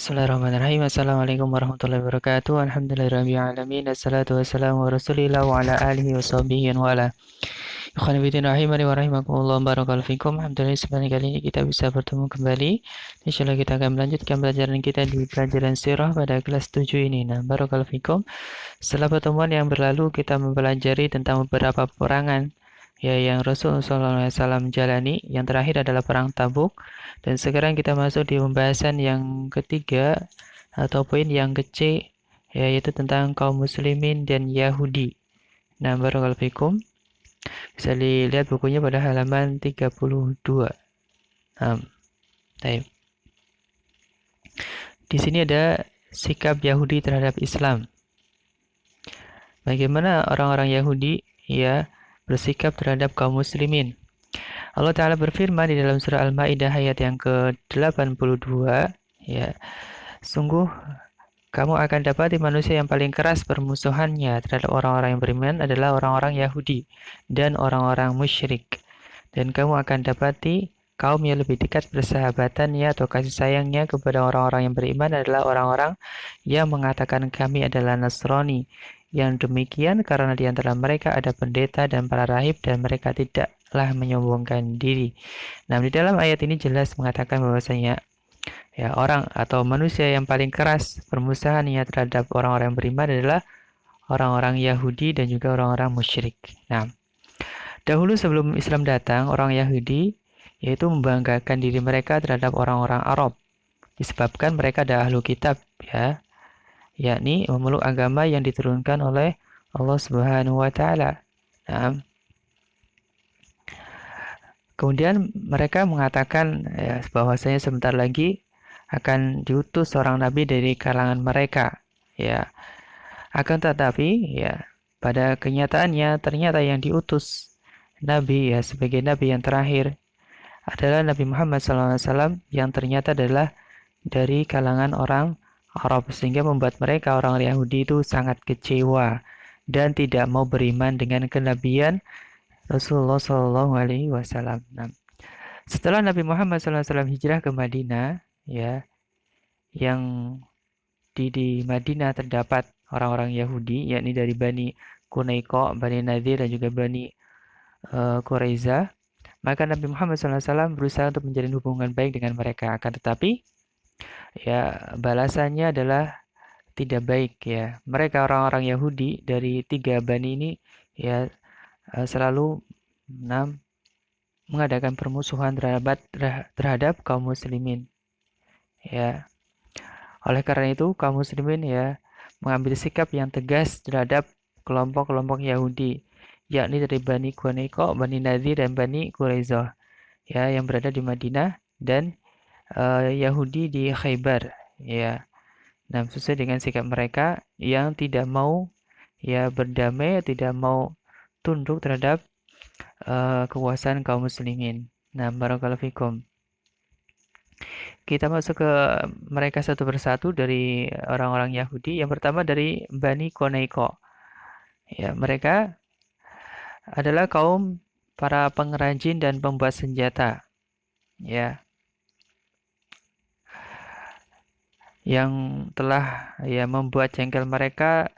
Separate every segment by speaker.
Speaker 1: Bismillahirrahmanirrahim. Assalamualaikum warahmatullahi wabarakatuh. Alhamdulillahirabbil alamin. Assalatu wassalamu ala Rasulillah wa ala alihi wa sahbihi wa ala. Ikhwan fillah rahimani wa rahimakumullah barakallahu fikum. Alhamdulillah sebentar kali ini kita bisa bertemu kembali. Insyaallah kita akan melanjutkan pelajaran kita di pelajaran sirah pada kelas 7 ini. Nah, barakallahu fikum. Setelah pertemuan yang berlalu kita mempelajari tentang beberapa peperangan yang Rasulullah SAW jalani. Yang terakhir adalah perang Tabuk. Dan sekarang kita masuk di pembahasan yang ketiga atau poin yang kecil, yaitu tentang kaum muslimin dan Yahudi. Nah, barakallahu fikum. Bisa dilihat bukunya pada halaman 32. Baik. Di sini ada sikap Yahudi terhadap Islam. Bagaimana orang-orang Yahudi bersikap terhadap kaum muslimin. Allah Ta'ala berfirman di dalam surah Al-Ma'idah ayat yang ke-82, sungguh kamu akan dapati manusia yang paling keras permusuhannya terhadap orang-orang yang beriman adalah orang-orang Yahudi dan orang-orang musyrik. Dan kamu akan dapati kaum yang lebih dekat persahabatannya atau kasih sayangnya kepada orang-orang yang beriman adalah orang-orang yang mengatakan kami adalah Nasrani. Yang demikian karena di antara mereka ada pendeta dan para rahib dan mereka tidaklah menyombongkan diri. Nah, di dalam ayat ini jelas mengatakan bahwasanya orang atau manusia yang paling keras permusuhannya terhadap orang-orang yang beriman adalah orang-orang Yahudi dan juga orang-orang musyrik. Nah, dahulu sebelum Islam datang, orang Yahudi yaitu membanggakan diri mereka terhadap orang-orang Arab disebabkan mereka adalah ahlu kitab, yakni memeluk agama yang diturunkan oleh Allah Subhanahu wa taala. Nah, kemudian mereka mengatakan bahwasanya sebentar lagi akan diutus seorang nabi dari kalangan mereka. Akan tetapi pada kenyataannya ternyata yang diutus nabi sebagai nabi yang terakhir adalah Nabi Muhammad SAW yang ternyata adalah dari kalangan orang Arab, sehingga membuat mereka orang Yahudi itu sangat kecewa dan tidak mau beriman dengan kenabian Rasulullah SAW. Nah, setelah Nabi Muhammad SAW hijrah ke Madinah, yang di Madinah terdapat orang-orang Yahudi, yakni dari Bani Qunaiqa, Bani Nadir dan juga Bani Quraizah. Maka Nabi Muhammad SAW berusaha untuk menjalin hubungan baik dengan mereka. Akan tetapi balasannya adalah tidak baik. Mereka orang-orang Yahudi dari 3 bani ini selalu mengadakan permusuhan terhadap kaum muslimin. Oleh karena itu kaum muslimin mengambil sikap yang tegas terhadap kelompok-kelompok Yahudi, yakni dari Bani Qunaiqa, Bani Nadir dan Bani Quraizah yang berada di Madinah dan Yahudi di Khaybar. Nah, sesuai dengan sikap mereka yang tidak mau berdamai, tidak mau tunduk terhadap kekuasaan kaum muslimin. Nah, barakallahu fikum. Kita masuk ke mereka satu persatu dari orang-orang Yahudi. Yang pertama dari Bani Qunaiqa. Mereka adalah kaum para pengrajin dan pembuat senjata. Yang telah membuat jengkel mereka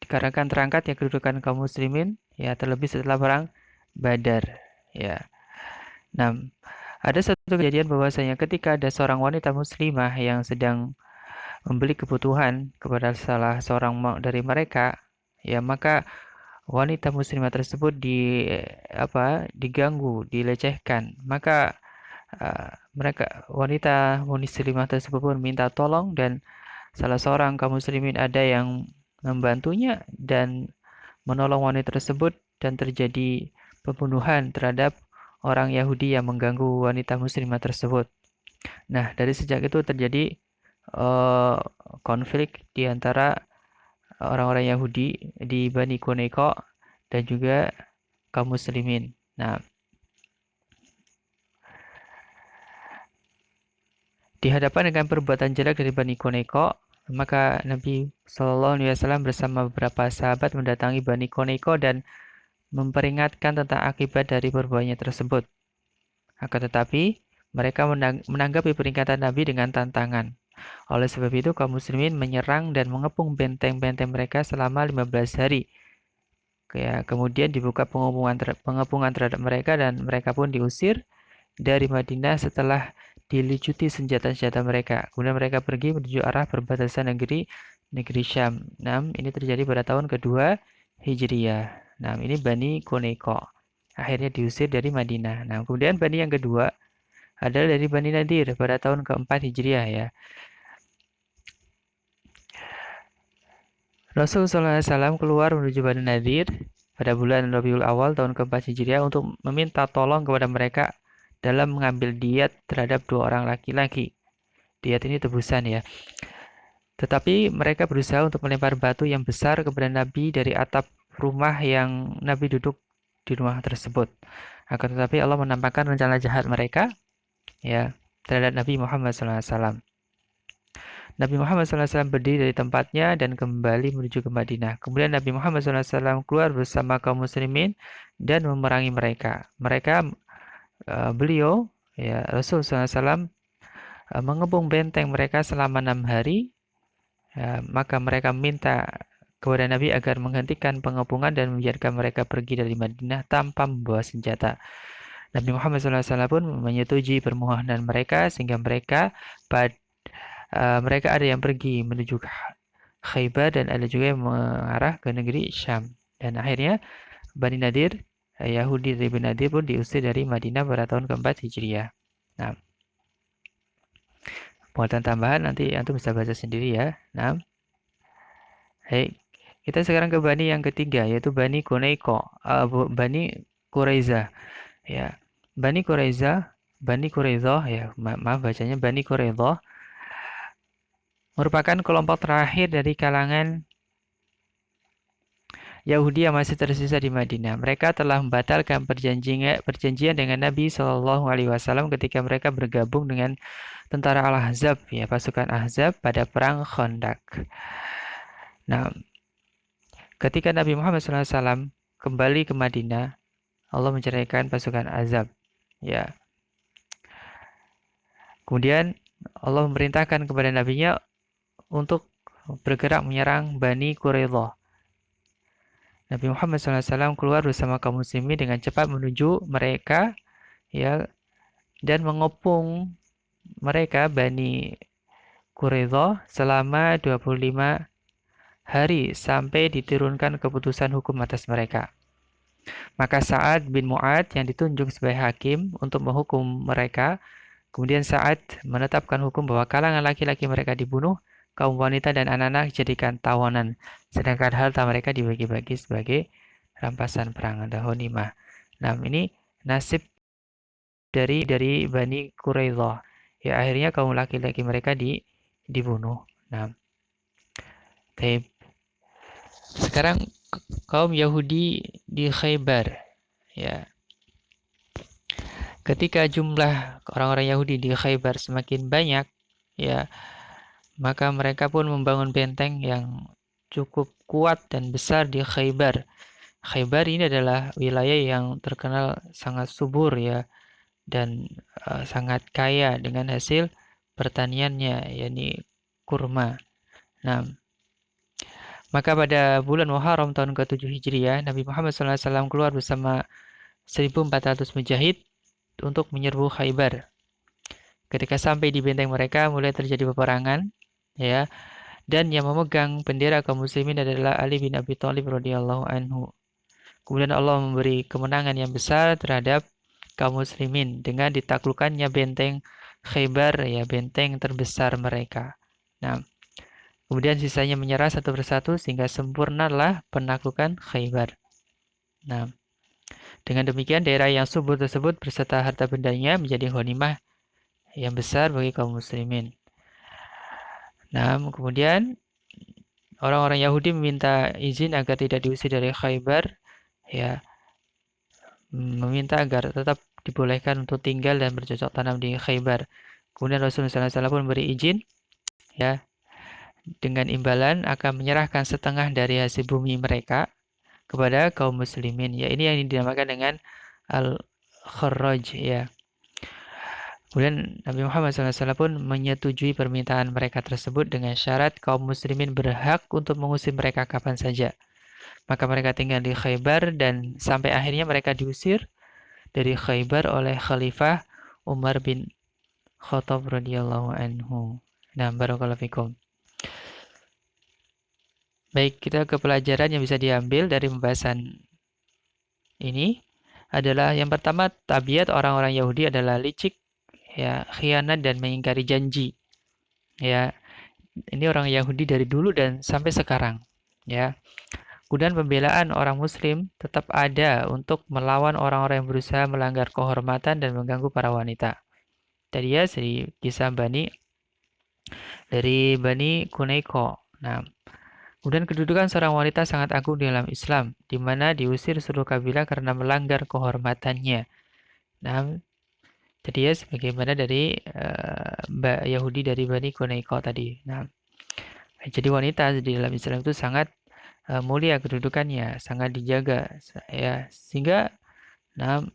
Speaker 1: dikarenakan terangkatnya kedudukan kaum muslimin terlebih setelah perang Badar. Nah, ada satu kejadian bahwasanya ketika ada seorang wanita muslimah yang sedang membeli kebutuhan kepada salah seorang dari mereka, maka wanita muslimah tersebut diganggu, dilecehkan. Maka wanita muslimah tersebut pun minta tolong dan salah seorang kaum muslimin ada yang membantunya dan menolong wanita tersebut dan terjadi pembunuhan terhadap orang Yahudi yang mengganggu wanita muslimah tersebut. Nah, dari sejak itu terjadi konflik di antara orang-orang Yahudi di Bani Qunaiqa dan juga kaum muslimin. Nah, di hadapan dengan perbuatan jelek dari Bani Qunaiqa, maka Nabi SAW bersama beberapa sahabat mendatangi Bani Qunaiqa dan memperingatkan tentang akibat dari perbuatannya tersebut. Akan tetapi Mereka menanggapi peringatan Nabi dengan tantangan. Oleh sebab itu, kaum muslimin menyerang dan mengepung benteng-benteng mereka selama 15 hari. Kemudian dibuka pengepungan terhadap mereka dan mereka pun diusir dari Madinah setelah dilucuti senjata-senjata mereka. Kemudian mereka pergi menuju arah perbatasan negeri Syam. Ini terjadi pada tahun kedua Hijriyah. Ini Bani Qunayqa. Akhirnya diusir dari Madinah. Kemudian Bani yang kedua adalah dari Bani Nadir pada tahun keempat Hijriah ya. Rasulullah SAW keluar menuju Bani Nadir pada bulan Rabiul Awal tahun keempat Hijriah untuk meminta tolong kepada mereka dalam mengambil diat terhadap 2 orang laki-laki. Diat ini tebusan ya. Tetapi mereka berusaha untuk melempar batu yang besar kepada Nabi dari atap rumah yang Nabi duduk di rumah tersebut. Akan tetapi Allah menampakkan rencana jahat mereka ya terhadap Nabi Muhammad SAW. Nabi Muhammad SAW berdiri dari tempatnya dan kembali menuju ke Madinah. Kemudian Nabi Muhammad SAW keluar bersama kaum muslimin dan memerangi mereka. Beliau, ya Rasul SAW mengepung benteng mereka selama 6 hari. Maka mereka minta kepada Nabi agar menghentikan pengepungan dan membiarkan mereka pergi dari Madinah tanpa membawa senjata. Nabi Muhammad SAW pun menyetujui permohonan mereka sehingga mereka ada yang pergi menuju Khaybar dan ada juga yang mengarah ke negeri Syam. Dan akhirnya Bani Nadir, Yahudi dari Bani Nadir pun diusir dari Madinah pada tahun keempat Hijriah. Nah, muatan tambahan nanti antum bisa baca sendiri ya. Nah, kita sekarang ke Bani yang ketiga yaitu Bani Bani Quraiza. Ya, Bani Quraiza ya, maaf bacanya Bani Quraiza merupakan kelompok terakhir dari kalangan Yahudi yang masih tersisa di Madinah. Mereka telah membatalkan perjanjian dengan Nabi Shallallahu Alaihi Wasallam ketika mereka bergabung dengan tentara Al-Ahzab, ya pasukan Ahzab pada perang Khandaq. Nah, ketika Nabi Muhammad SAW kembali ke Madinah, Allah menceraikan pasukan Ahzab. Ya. Kemudian Allah memerintahkan kepada Nabi-Nya untuk bergerak menyerang Bani Quraidah. Nabi Muhammad SAW keluar bersama kaum muslimin dengan cepat menuju mereka ya dan mengepung mereka Bani Quraidah selama 25 hari sampai diturunkan keputusan hukum atas mereka. Maka Sa'ad bin Mu'ad yang ditunjuk sebagai hakim untuk menghukum mereka, kemudian Sa'ad menetapkan hukum bahwa kalangan laki-laki mereka dibunuh, kaum wanita dan anak-anak dijadikan tawanan, sedangkan harta mereka dibagi-bagi sebagai rampasan perang atau ghanimah. Nah, ini nasib dari Bani Quraidah. Ya, akhirnya kaum laki-laki mereka dibunuh. Nah, sekarang kaum Yahudi di Khaybar. Ya. Ketika jumlah orang-orang Yahudi di Khaybar semakin banyak, ya, maka mereka pun membangun benteng yang cukup kuat dan besar di Khaybar. Khaybar ini adalah wilayah yang terkenal sangat subur ya dan sangat kaya dengan hasil pertaniannya, yakni kurma. Nah, maka pada bulan Muharram tahun ke-7 Hijriah, Nabi Muhammad SAW keluar bersama 1.400 mujahid untuk menyerbu Khaybar. Ketika sampai di benteng mereka, mulai terjadi peperangan, ya. Dan yang memegang bendera kaum muslimin adalah Ali bin Abi Thalib radhiyallahu anhu. Kemudian Allah memberi kemenangan yang besar terhadap kaum muslimin dengan ditaklukkannya benteng Khaybar, ya benteng terbesar mereka. Nah, kemudian sisanya menyerah satu persatu sehingga sempurnalah penaklukan Khaybar. Nah, dengan demikian daerah yang subur tersebut beserta harta bendanya menjadi ghanimah yang besar bagi kaum muslimin. Nah, kemudian orang-orang Yahudi meminta izin agar tidak diusir dari Khaybar, ya, meminta agar tetap dibolehkan untuk tinggal dan bercocok tanam di Khaybar. Kemudian Rasulullah SAW pun beri izin, ya, dengan imbalan akan menyerahkan setengah dari hasil bumi mereka kepada kaum muslimin. Ya, ini yang dinamakan dengan al-kharraj, ya. Kemudian Nabi Muhammad SAW pun menyetujui permintaan mereka tersebut dengan syarat kaum muslimin berhak untuk mengusir mereka kapan saja. Maka mereka tinggal di Khaybar dan sampai akhirnya mereka diusir dari Khaybar oleh Khalifah Umar bin Khattab radhiyallahu anhu. Nah, barakallahu fikum. Baik, kita ke pelajaran yang bisa diambil dari pembahasan ini adalah yang pertama, tabiat orang-orang Yahudi adalah licik, ya, khianat dan mengingkari janji. Ya, ini orang Yahudi dari dulu dan sampai sekarang, ya. Kemudian pembelaan orang muslim tetap ada untuk melawan orang-orang yang berusaha melanggar kehormatan dan mengganggu para wanita. Tadi ya, kisah dari Bani Kunaiko. Nah, kemudian kedudukan seorang wanita sangat agung di dalam Islam, di mana diusir seluruh kabilah karena melanggar kehormatannya. Nah, jadi ya sebagaimana dari Yahudi dari Bani Kunaiko tadi. Nah, jadi wanita di dalam Islam itu sangat mulia kedudukannya, sangat dijaga, ya, sehingga nah,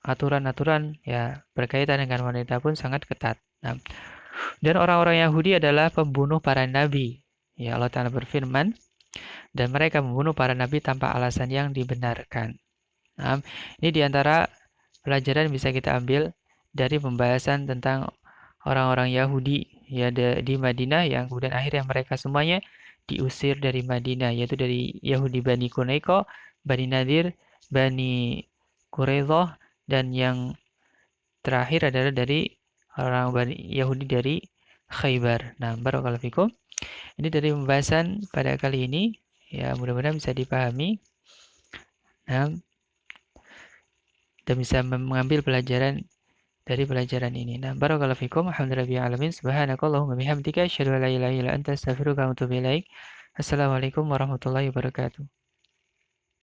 Speaker 1: aturan-aturan ya berkaitan dengan wanita pun sangat ketat. Nah, dan orang-orang Yahudi adalah pembunuh para nabi. Ya, Allah Ta'ala berfirman, dan mereka membunuh para nabi tanpa alasan yang dibenarkan. Nah, ini diantara pelajaran yang bisa kita ambil dari pembahasan tentang orang-orang Yahudi ya di Madinah yang kemudian akhirnya mereka semuanya diusir dari Madinah, yaitu dari Yahudi Bani Kunaiko, Bani Nadir, Bani Quraidah, dan yang terakhir adalah dari orang Bani Yahudi dari Khaybar. Nah, barakallahu fikum. Ini dari pembahasan pada kali ini, ya mudah-mudahan bisa dipahami. Nah, dan bisa mengambil pelajaran dari pelajaran ini. Nah, barakallahu fikum. Alhamdulillahirabbil alamin. Subhanakallahumma bihamdika asyhadu an la ilaha illa anta astaghfiruka wa atubu ilaik. Assalamualaikum warahmatullahi wabarakatuh.